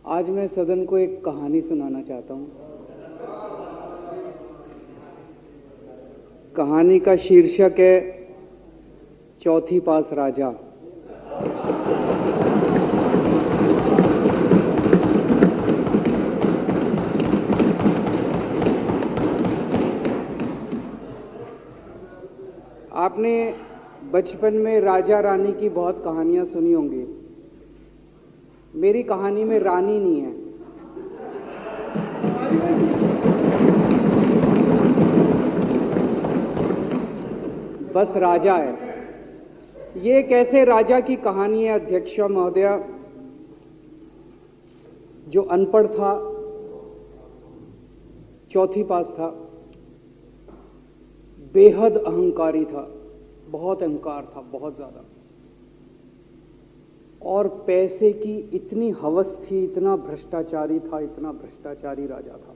आज मैं सदन को एक कहानी सुनाना चाहता हूँ। कहानी का शीर्षक है चौथी पास राजा। आपने बचपन में राजा रानी की बहुत कहानियां सुनी होंगी। मेरी कहानी में रानी नहीं है, बस राजा है। ये कैसे राजा की कहानी है अध्यक्ष महोदया, जो अनपढ़ था, चौथी पास था, बेहद अहंकारी था, बहुत अहंकार था, बहुत ज्यादा, और पैसे की इतनी हवस थी, इतना भ्रष्टाचारी था, इतना भ्रष्टाचारी राजा था।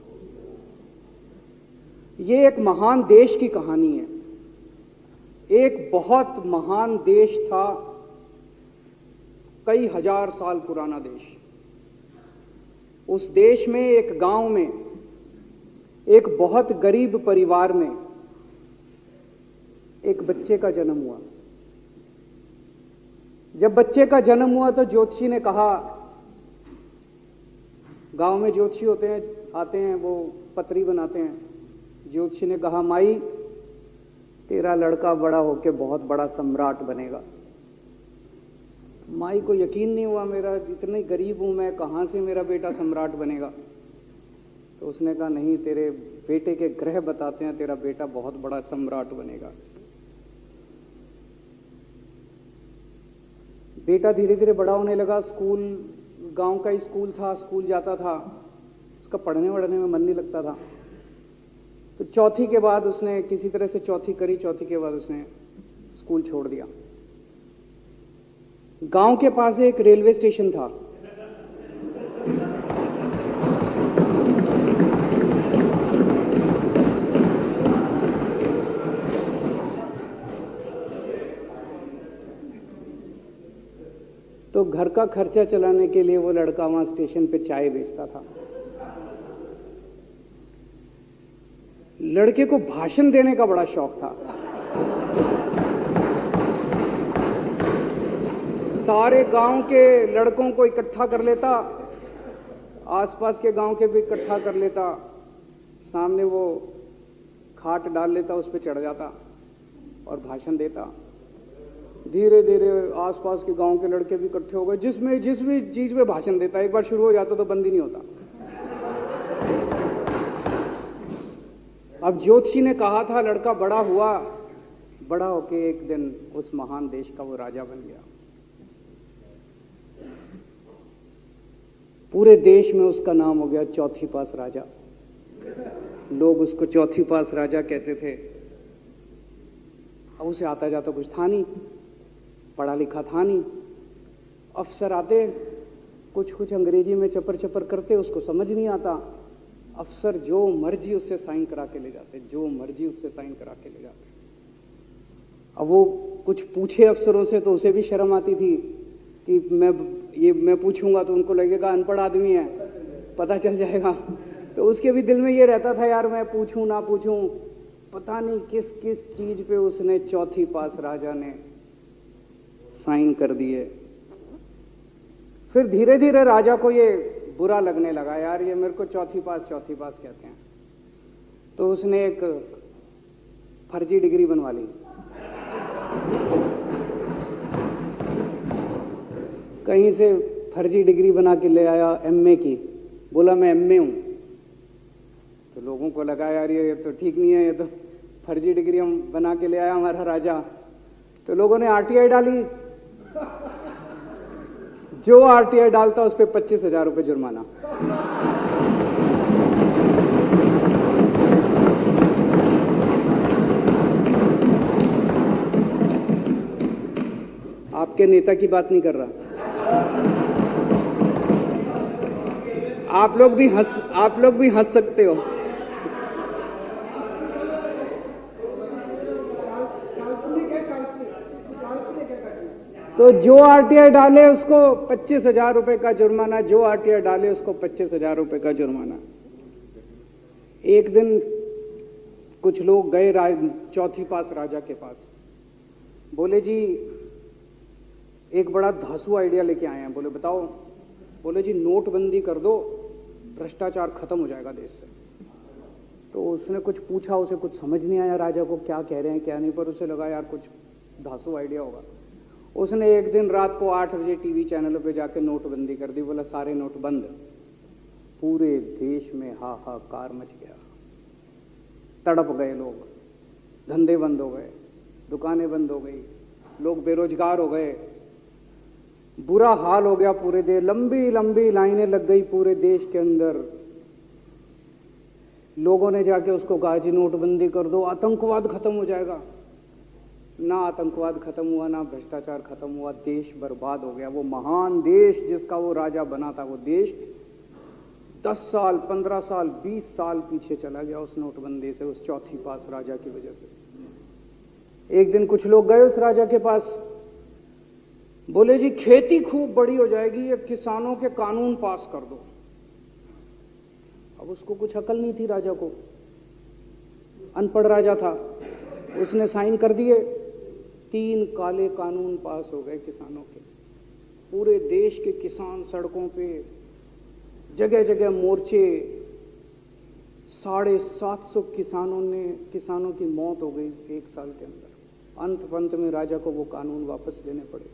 ये एक महान देश की कहानी है। एक बहुत महान देश था, कई हजार साल पुराना देश। उस देश में एक गांव में एक बहुत गरीब परिवार में एक बच्चे का जन्म हुआ। जब बच्चे का जन्म हुआ तो ज्योतिषी ने कहा, गांव में ज्योतिषी होते हैं, आते हैं, वो पत्री बनाते हैं। ज्योतिषी ने कहा, माई तेरा लड़का बड़ा होके बहुत बड़ा सम्राट बनेगा। माई को यकीन नहीं हुआ, मेरा इतने गरीब हूं मैं, कहां से मेरा बेटा सम्राट बनेगा। तो उसने कहा, नहीं, तेरे बेटे के ग्रह बताते हैं तेरा बेटा बहुत बड़ा सम्राट बनेगा। बेटा धीरे धीरे बड़ा होने लगा। स्कूल, गांव का ही स्कूल था, स्कूल जाता था, उसका पढ़ने वढ़ने में मन नहीं लगता था। तो चौथी के बाद उसने किसी तरह से चौथी करी, चौथी के बाद उसने स्कूल छोड़ दिया। गांव के पास एक रेलवे स्टेशन था। तो घर का खर्चा चलाने के लिए वो लड़का वहां स्टेशन पे चाय बेचता था। लड़के को भाषण देने का बड़ा शौक था। सारे गांव के लड़कों को इकट्ठा कर लेता, आसपास के गांव के भी इकट्ठा कर लेता, सामने वो खाट डाल लेता, उस पर चढ़ जाता और भाषण देता। धीरे धीरे आसपास के गांव के लड़के भी इकट्ठे हो गए। जिस भी चीज में भाषण देता, एक बार शुरू हो जाता तो बंद ही नहीं होता। अब ज्योतिषी ने कहा था, लड़का बड़ा हुआ, बड़ा होके एक दिन उस महान देश का वो राजा बन गया। पूरे देश में उसका नाम हो गया चौथी पास राजा। लोग उसको चौथी पास राजा कहते थे। अब उसे आता जाता कुछ था नहीं, पढ़ा लिखा था नहीं। अफसर आते, कुछ अंग्रेजी में चपर चपर करते, उसको समझ नहीं आता। अफसर जो मर्जी उससे साइन करा के ले जाते, जो मर्जी उससे साइन करा के ले जाते। अब वो कुछ पूछे अफसरों से तो उसे भी शर्म आती थी कि मैं पूछूंगा तो उनको लगेगा अनपढ़ आदमी है, पता चल जाएगा। तो उसके भी दिल में ये रहता था, यार मैं पूछूं ना पूछूं। पता नहीं किस किस चीज पे उसने चौथी पास राजा ने साइन कर दिए। फिर धीरे धीरे राजा को ये बुरा लगने लगा, यार ये मेरे को चौथी पास कहते हैं। तो उसने एक फर्जी डिग्री बनवा ली। कहीं से फर्जी डिग्री बना के ले आया, एमए की। बोला मैं एमए हूं। तो लोगों को लगा, यार ये तो ठीक नहीं है, ये तो फर्जी डिग्री हम बना के ले आया हमारा राजा। तो लोगों ने आरटीआई डाली। जो आरटीआई डालता उस पर 25,000 रुपये जुर्माना। आपके नेता की बात नहीं कर रहा। आप लोग भी हंस सकते हो। तो जो आरटीआई डाले उसको 25,000 रुपए का जुर्माना, जो आरटीआई डाले उसको 25,000 रुपए का जुर्माना। एक दिन कुछ लोग गए चौथी पास राजा के पास, बोले जी एक बड़ा धांसू आइडिया लेके आए हैं। बोले बताओ। बोले जी नोटबंदी कर दो, भ्रष्टाचार खत्म हो जाएगा देश से। तो उसने कुछ पूछा, उसे कुछ समझ नहीं आया राजा को क्या कह रहे हैं क्या नहीं, पर उसे लगा यार कुछ धांसू आइडिया होगा। उसने एक दिन रात को 8 बजे टीवी चैनलों पे जाके नोटबंदी कर दी। बोला सारे नोट बंद। पूरे देश में हाहाकार मच गया, तड़प गए लोग, धंधे बंद हो गए, दुकानें बंद हो गई, लोग बेरोजगार हो गए, बुरा हाल हो गया पूरे देश। लंबी लंबी लाइनें लग गई पूरे देश के अंदर। लोगों ने जाके उसको कहा जी नोटबंदी कर दो, आतंकवाद खत्म हो जाएगा। ना आतंकवाद खत्म हुआ, ना भ्रष्टाचार खत्म हुआ, देश बर्बाद हो गया। वो महान देश जिसका वो राजा बना था, वो देश 10 साल 15 साल 20 साल पीछे चला गया उस नोटबंदी से, उस चौथी पास राजा की वजह से। एक दिन कुछ लोग गए उस राजा के पास, बोले जी खेती खूब बड़ी हो जाएगी, ये किसानों के कानून पास कर दो। अब उसको कुछ अकल नहीं थी राजा को, अनपढ़ राजा था। उसने साइन कर दिए, 3 काले कानून पास हो गए किसानों के। पूरे देश के किसान सड़कों पे, जगह जगह मोर्चे, 750 किसानों की मौत हो गई 1 साल के अंदर। अंत में राजा को वो कानून वापस लेने पड़े।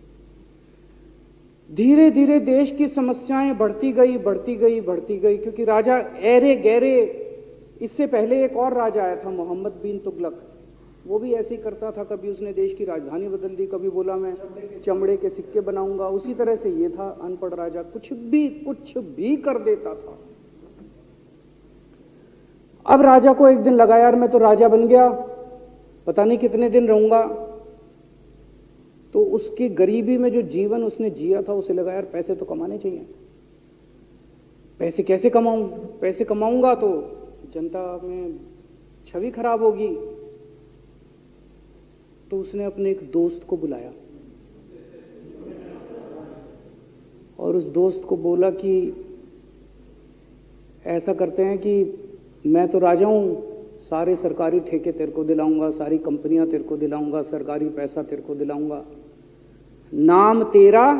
धीरे धीरे देश की समस्याएं बढ़ती गई, क्योंकि राजा ऐरे गहरे। इससे पहले एक और राजा आया था, मोहम्मद बिन तुगलक, वो भी ऐसे ही करता था। कभी उसने देश की राजधानी बदल दी, कभी बोला मैं चमड़े के सिक्के बनाऊंगा। उसी तरह से ये था अनपढ़ राजा, कुछ भी कर देता था। अब राजा को एक दिन लगा यार मैं तो राजा बन गया, पता नहीं कितने दिन रहूंगा। तो उसकी गरीबी में जो जीवन उसने जिया था, उसे लगा यार पैसे तो कमाने चाहिए। पैसे कैसे कमाऊं? पैसे कमाऊंगा तो जनता में छवि खराब होगी। तो उसने अपने एक दोस्त को बुलाया और उस दोस्त को बोला कि ऐसा करते हैं कि मैं तो राजा हूं, सारे सरकारी ठेके तेरे को दिलाऊंगा, सारी कंपनियां तेरे को दिलाऊंगा, सरकारी पैसा तेरे को दिलाऊंगा। नाम तेरा,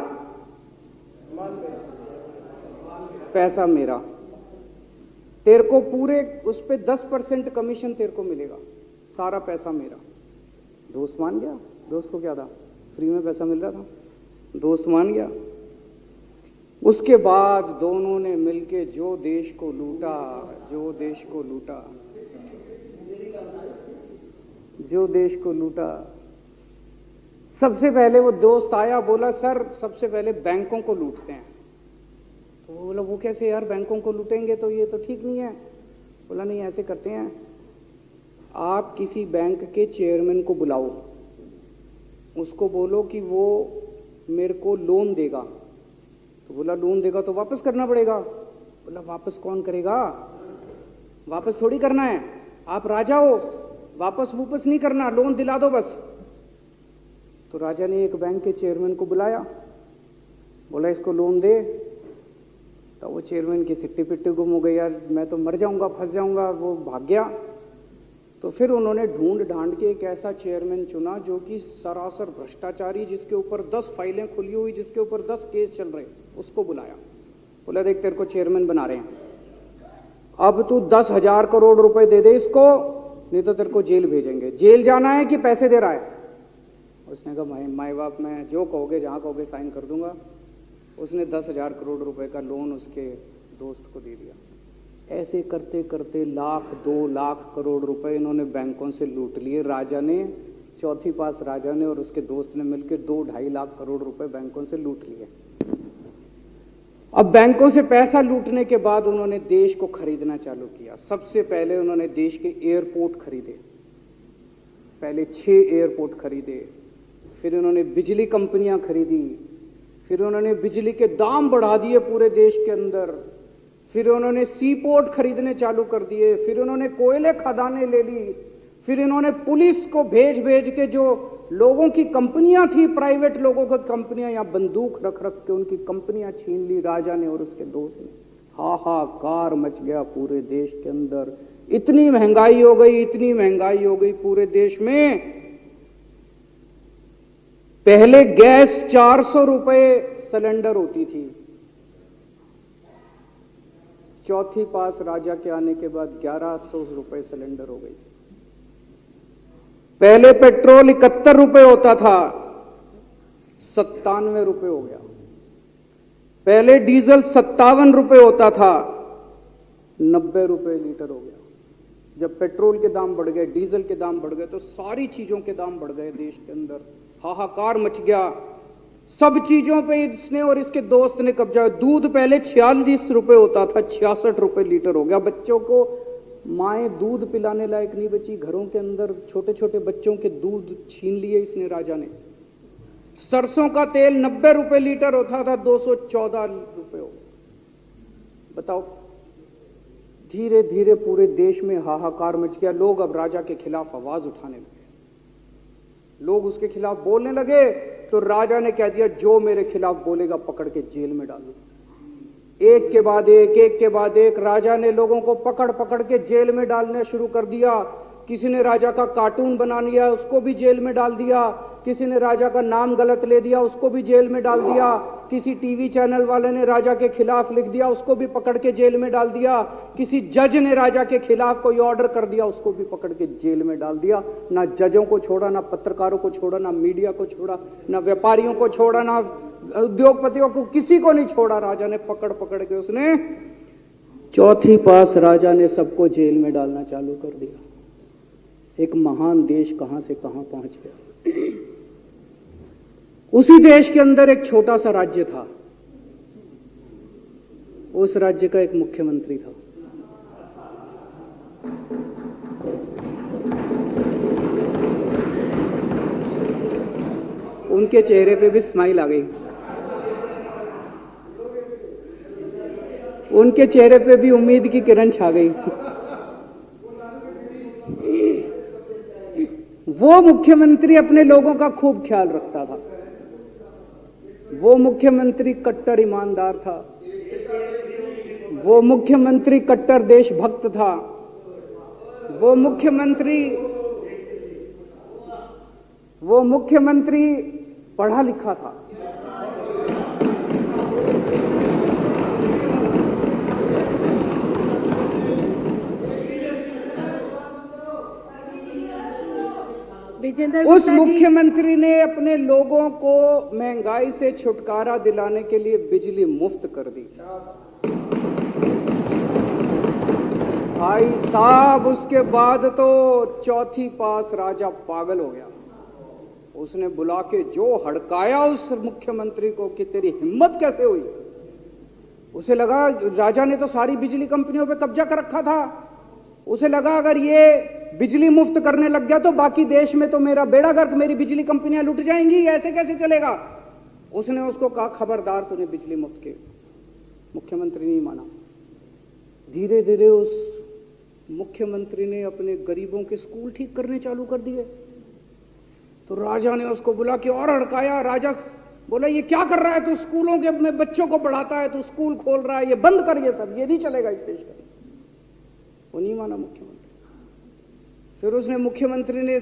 पैसा मेरा। तेरे को पूरे उस पे 10% कमीशन तेरे को मिलेगा, सारा पैसा मेरा। दोस्त मान गया। दोस्त को क्या था, फ्री में पैसा मिल रहा था, दोस्त मान गया। उसके बाद दोनों ने मिलके जो देश को लूटा। सबसे पहले वो दोस्त आया, बोला सर सबसे पहले बैंकों को लूटते हैं। तो वो बोला वो कैसे यार, बैंकों को लूटेंगे तो ये तो ठीक नहीं है। बोला नहीं ऐसे करते हैं, आप किसी बैंक के चेयरमैन को बुलाओ, उसको बोलो कि वो मेरे को लोन देगा। तो बोला लोन देगा तो वापस करना पड़ेगा। बोला वापस कौन करेगा, वापस थोड़ी करना है, आप राजा हो, वापस नहीं करना, लोन दिला दो बस। तो राजा ने एक बैंक के चेयरमैन को बुलाया, बोला इसको लोन दे। तो वो चेयरमैन की सिट्टी पिट्टी गुम हो गई, यार मैं तो मर जाऊंगा, फंस जाऊंगा, वो भाग गया। तो फिर उन्होंने ढूंढ ढांड के एक ऐसा चेयरमैन चुना जो कि सरासर भ्रष्टाचारी, जिसके ऊपर 10 फाइलें खुली हुई, जिसके ऊपर 10 केस चल रहे, उसको बुलाया। बोला देख तेरे को चेयरमैन बना रहे हैं, अब तू 10,000 करोड़ रुपए दे दे इसको, नहीं तो तेरे को जेल भेजेंगे। जेल जाना है कि पैसे दे रहा है? उसने कहा माई बाप मैं जो कहोगे जहां कहोगे साइन कर दूंगा। उसने 10,000 करोड़ रुपए का लोन उसके दोस्त को दे दिया। ऐसे करते करते 1,00,000 2,00,000 करोड़ रुपए इन्होंने बैंकों से लूट लिए। राजा ने, चौथी पास राजा ने और उसके दोस्त ने मिलकर 2-2.5 लाख करोड़ रुपए बैंकों से लूट लिए। अब बैंकों से पैसा लूटने के बाद उन्होंने देश को खरीदना चालू किया। सबसे पहले उन्होंने देश के एयरपोर्ट खरीदे, पहले 6 एयरपोर्ट खरीदे, फिर उन्होंने बिजली कंपनियां खरीदी, फिर उन्होंने बिजली के दाम बढ़ा दिए पूरे देश के अंदर, फिर उन्होंने सी पोर्ट खरीदने चालू कर दिए, फिर उन्होंने कोयले खदानें ले ली, फिर इन्होंने पुलिस को भेज भेज के जो लोगों की कंपनियां थी, प्राइवेट लोगों की कंपनियां, यहां बंदूक रख रख के उनकी कंपनियां छीन ली राजा ने और उसके दोस्त ने। हाहाकार मच गया पूरे देश के अंदर। इतनी महंगाई हो गई, इतनी महंगाई हो गई पूरे देश में। पहले गैस 400 रुपए सिलेंडर होती थी, चौथी पास राजा के आने के बाद 1100 रुपए सिलेंडर हो गई। पहले पेट्रोल 71 रुपए होता था, 97 रुपए हो गया। पहले डीजल 57 रुपए होता था, 90 रुपए लीटर हो गया। जब पेट्रोल के दाम बढ़ गए, डीजल के दाम बढ़ गए, तो सारी चीजों के दाम बढ़ गए देश के अंदर। हाहाकार मच गया, सब चीजों पे इसने और इसके दोस्त ने कब्जा। दूध पहले 46 रुपए होता था, 66 रुपए लीटर हो गया। बच्चों को माएँ दूध पिलाने लायक नहीं बची, घरों के अंदर छोटे छोटे बच्चों के दूध छीन लिए इसने राजा ने। सरसों का तेल 90 रुपए लीटर होता था, 214 रुपए हो। बताओ, धीरे धीरे पूरे देश में हाहाकार मच गया। लोग अब राजा के खिलाफ आवाज उठाने लगे, लोग उसके खिलाफ बोलने लगे। तो राजा ने कह दिया, जो मेरे खिलाफ बोलेगा पकड़ के जेल में डालो। एक के बाद एक राजा ने लोगों को पकड़ पकड़ के जेल में डालना शुरू कर दिया। किसी ने राजा का कार्टून बना लिया, उसको भी जेल में डाल दिया। किसी ने राजा का नाम गलत ले दिया, उसको भी जेल में डाल दिया। किसी टीवी चैनल वाले ने राजा के खिलाफ लिख दिया, उसको भी पकड़ के जेल में डाल दिया। किसी जज ने राजा के खिलाफ कोई ऑर्डर कर दिया, उसको भी पकड़ के जेल में डाल दिया। ना जजों को छोड़ा, ना पत्रकारों को छोड़ा, ना मीडिया को छोड़ा, ना व्यापारियों को छोड़ा, ना उद्योगपतियों को, किसी को नहीं छोड़ा। राजा ने पकड़ पकड़ के उसने चौथी पास राजा ने सबको जेल में डालना चालू कर दिया। एक महान देश कहां से कहां पहुंच गया। उसी देश के अंदर एक छोटा सा राज्य था, उस राज्य का एक मुख्यमंत्री था। उनके चेहरे पे भी स्माइल आ गई, उनके चेहरे पे भी उम्मीद की किरण छा गई। वो मुख्यमंत्री अपने लोगों का खूब ख्याल रखता था। वो मुख्यमंत्री कट्टर ईमानदार था। वो मुख्यमंत्री कट्टर देशभक्त था। वो मुख्यमंत्री पढ़ा लिखा था। उस मुख्यमंत्री ने अपने लोगों को महंगाई से छुटकारा दिलाने के लिए बिजली मुफ्त कर दी। भाई साहब, उसके बाद तो चौथी पास राजा पागल हो गया। उसने बुला के जो हड़काया उस मुख्यमंत्री को कि तेरी हिम्मत कैसे हुई। उसे लगा राजा ने तो सारी बिजली कंपनियों पे कब्जा कर रखा था। उसे लगा अगर ये बिजली मुफ्त करने लग गया तो बाकी देश में तो मेरा बेड़ा गर्क, मेरी बिजली कंपनियां लुट जाएंगी, ऐसे कैसे चलेगा। उसने उसको कहा, खबरदार, तूने बिजली मुफ्त के। मुख्यमंत्री नहीं माना। धीरे धीरे उस मुख्यमंत्री ने अपने गरीबों के स्कूल ठीक करने चालू कर दिए। तो राजा ने उसको बुला के और हड़काया। राजा बोला, ये क्या कर रहा है तू, स्कूलों के अपने बच्चों को पढ़ाता है, तू स्कूल खोल रहा है, ये बंद कर, ये सब, ये नहीं चलेगा इस देश का। वो नहीं माना मुख्यमंत्री। फिर उसने मुख्यमंत्री ने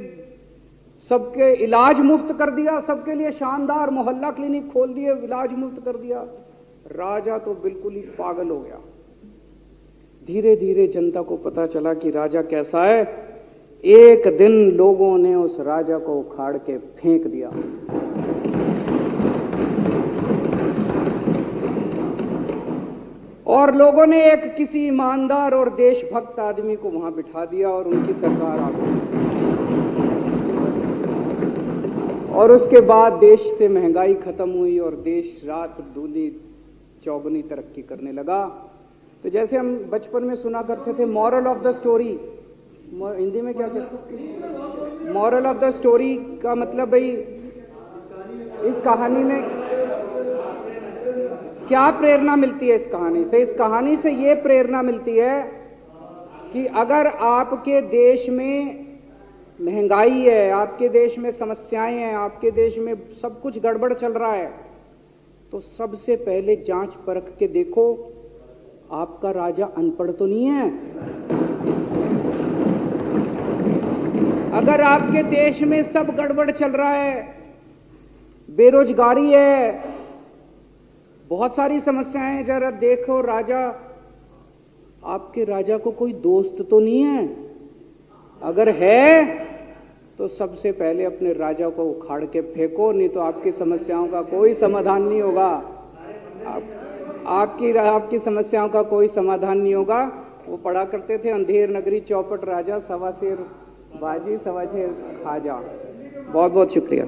सबके इलाज मुफ्त कर दिया, सबके लिए शानदार मोहल्ला क्लिनिक खोल दिए, इलाज मुफ्त कर दिया। राजा तो बिल्कुल ही पागल हो गया। धीरे धीरे जनता को पता चला कि राजा कैसा है। एक दिन लोगों ने उस राजा को उखाड़ के फेंक दिया। और लोगों ने एक किसी ईमानदार और देशभक्त आदमी को वहां बिठा दिया और उनकी सरकार आ गई। और उसके बाद देश से महंगाई खत्म हुई और देश रात दूनी चौगुनी तरक्की करने लगा। तो जैसे हम बचपन में सुना करते थे, moral of the story, Hindi में क्या कहते, मॉरल ऑफ द स्टोरी का मतलब भाई इस कहानी में क्या प्रेरणा मिलती है। इस कहानी से, इस कहानी से ये प्रेरणा मिलती है कि अगर आपके देश में महंगाई है, आपके देश में समस्याएं हैं, आपके देश में सब कुछ गड़बड़ चल रहा है, तो सबसे पहले जांच परख के देखो आपका राजा अनपढ़ तो नहीं है। अगर आपके देश में सब गड़बड़ चल रहा है, बेरोजगारी है, बहुत सारी समस्याएं हैं, जरा देखो राजा, आपके राजा को कोई दोस्त तो नहीं है? अगर है तो सबसे पहले अपने राजा को उखाड़ के फेंको, नहीं तो आपकी समस्याओं का कोई समाधान नहीं होगा। आपकी समस्याओं का कोई समाधान नहीं होगा। वो पढ़ा करते थे, अंधेर नगरी चौपट राजा, सवा शेर बाजी सवा शेर खाजा। बहुत बहुत शुक्रिया।